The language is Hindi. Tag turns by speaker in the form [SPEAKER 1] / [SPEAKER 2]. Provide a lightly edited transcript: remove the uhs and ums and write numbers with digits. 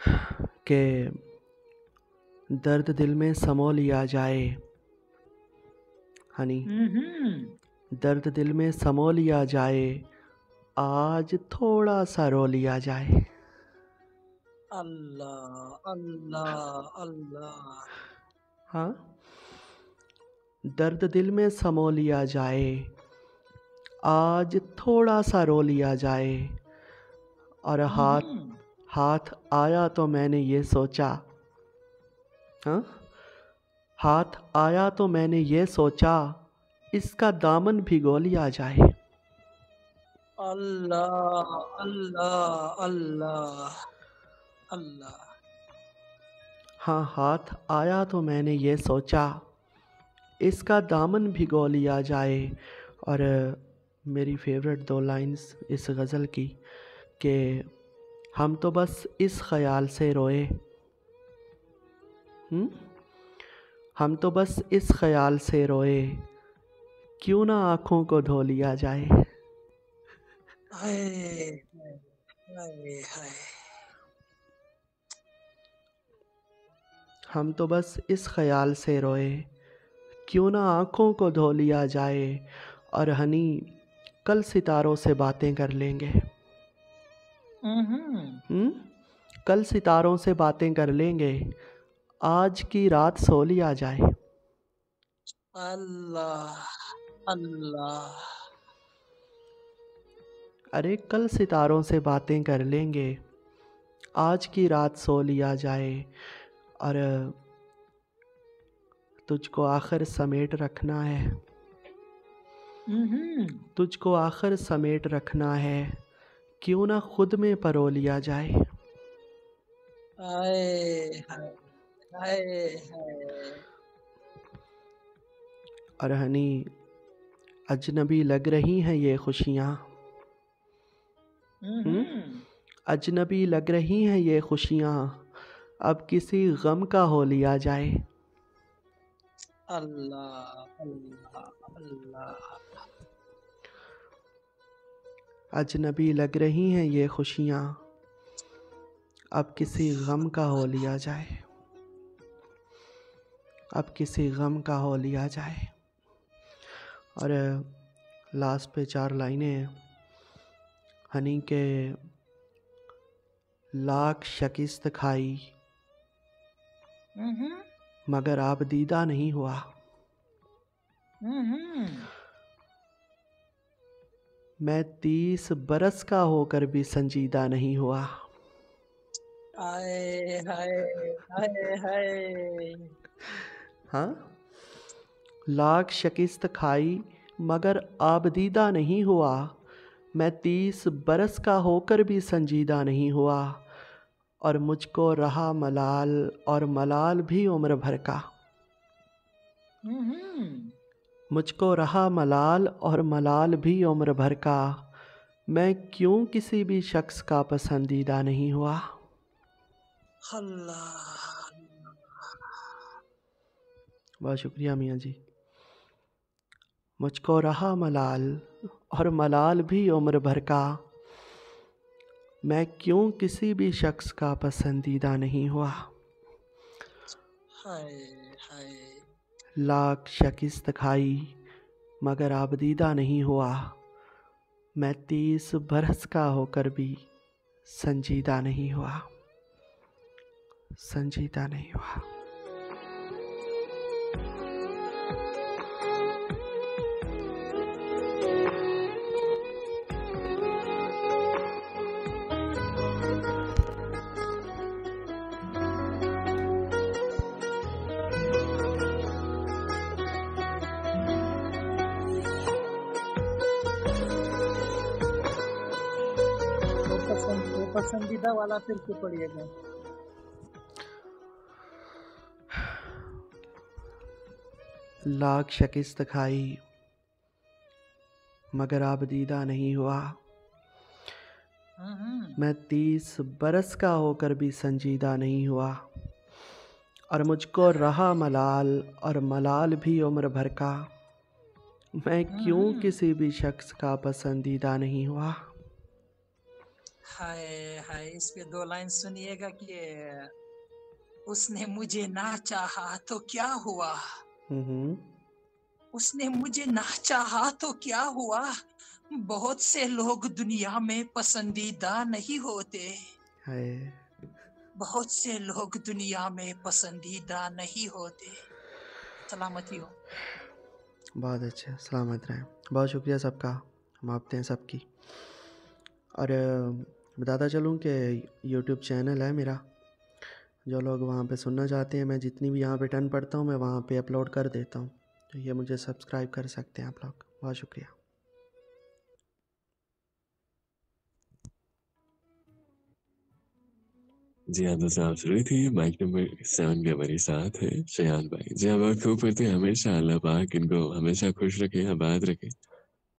[SPEAKER 1] कि दर्द दिल में समो लिया जाए। हनी, दर्द दिल में समो लिया जाए, आज थोड़ा सा रो लिया जाए।
[SPEAKER 2] अल्लाह अल्लाह अल्लाह।
[SPEAKER 1] हाँ, दर्द दिल में समो लिया जाए, आज थोड़ा सा रो लिया जाए। और हाथ हाथ आया तो मैंने ये सोचा। हाँ, हाथ आया तो मैंने ये सोचा, इसका दामन भिगो लिया जाए।
[SPEAKER 2] अल्लाह अल्लाह अल्लाह अल्लाह।
[SPEAKER 1] हाँ, हाथ आया तो मैंने ये सोचा, इसका दामन भिगो लिया जाए। और मेरी फेवरेट दो लाइंस इस गज़ल की कि हम तो बस इस ख़याल से रोए। हम तो बस इस ख़याल से रोए, क्यों ना आँखों को धो लिया जाए।
[SPEAKER 2] हाय हाय हाय।
[SPEAKER 1] हम तो बस इस ख़याल से रोए, क्यों ना आँखों को धो लिया जाए। और हनी, कल सितारों से बातें कर लेंगे। कल सितारों से बातें कर लेंगे, आज की रात सो लिया जाए।
[SPEAKER 2] अल्लाह अल्लाह।
[SPEAKER 1] अरे कल सितारों से बातें कर लेंगे, आज की रात सो लिया जाए। और तुझको आखिर समेट रखना है, तुझको आखिर समेट रखना है, क्यों ना खुद में परो लिया जाए।
[SPEAKER 2] हाय हाय हाय हाय।
[SPEAKER 1] और हनी, अजनबी लग रही हैं ये खुशियाँ। अजनबी लग रही हैं ये खुशियाँ, अब किसी गम का हो लिया जाए।
[SPEAKER 2] अल्लाह अल्लाह अल्लाह।
[SPEAKER 1] अजनबी लग रही हैं ये खुशियाँ, अब किसी गम का हो लिया जाए। अब किसी गम का हो लिया जाए। और लास्ट पे 4 लाइनें हनी के, लाख शिकस्त खाई मगर आप दीदा नहीं हुआ। मैं 30 बरस का होकर भी संजीदा नहीं हुआ।
[SPEAKER 2] हाय हाय हाय हाय।
[SPEAKER 1] हाँ, लाख शिकस्त खाई मगर आबदीदा नहीं हुआ। मैं 30 बरस का होकर भी संजीदा नहीं हुआ। और मुझको रहा मलाल, और मलाल भी उम्र भर का। मुझको रहा मलाल, और मलाल भी उम्र भर का। मैं क्यों किसी भी शख्स का पसंदीदा नहीं हुआ।
[SPEAKER 2] अल्लाह।
[SPEAKER 1] बहुत शुक्रिया मियाँ जी। मुझको रहा मलाल, और मलाल भी उम्र भर का। मैं क्यों किसी भी शख्स का पसंदीदा नहीं हुआ।
[SPEAKER 2] हाय हाय।
[SPEAKER 1] लाख शिकस्त खाई मगर आबदीदा नहीं हुआ। मैं 30 बरस का होकर भी संजीदा नहीं हुआ। संजीदा नहीं हुआ।
[SPEAKER 2] वो पसंदीदा वाला फिर से पढ़िएगा।
[SPEAKER 1] लाख शिकस्त खाई मगर आबदीदा नहीं हुआ। मैं 30 बरस का होकर भी संजीदा नहीं हुआ। और मुझको रहा मलाल, और मलाल भी उम्र भर का। मैं क्यों किसी भी शख्स का पसंदीदा नहीं हुआ।
[SPEAKER 2] हाय हाय, इस पे दो लाइन सुनिएगा कि उसने मुझे ना चाहा तो क्या हुआ,
[SPEAKER 1] हम्म।
[SPEAKER 2] उसने मुझे ना चाहा तो क्या हुआ, बहुत से लोग दुनिया में पसंदीदा नहीं होते,
[SPEAKER 1] हाय।
[SPEAKER 2] बहुत से लोग दुनिया में पसंदीदा नहीं होते। सलामती हो।
[SPEAKER 1] बहुत अच्छे, सलामत रहें। बहुत शुक्रिया सबका, हम आपते हैं सबकी। और बताता चलूँ कि यूट्यूब चैनल है मेरा, जो लोग वहाँ पे सुनना चाहते हैं, मैं जितनी भी यहाँ पे टर्न पढ़ता हूँ मैं वहाँ पे अपलोड कर देता हूँ, तो ये मुझे सब्सक्राइब कर सकते हैं आप लोग। बहुत शुक्रिया।
[SPEAKER 3] जी हाँ दोस्तों, आप सुन रही थी माइक नंबर 7 पे हमारे साथ है शयान भाई। जी हाँ, बहुत खूब करते हैं हमेशा। अल्लाह पाक इनको हमेशा खुश रखे, आबाद रखे।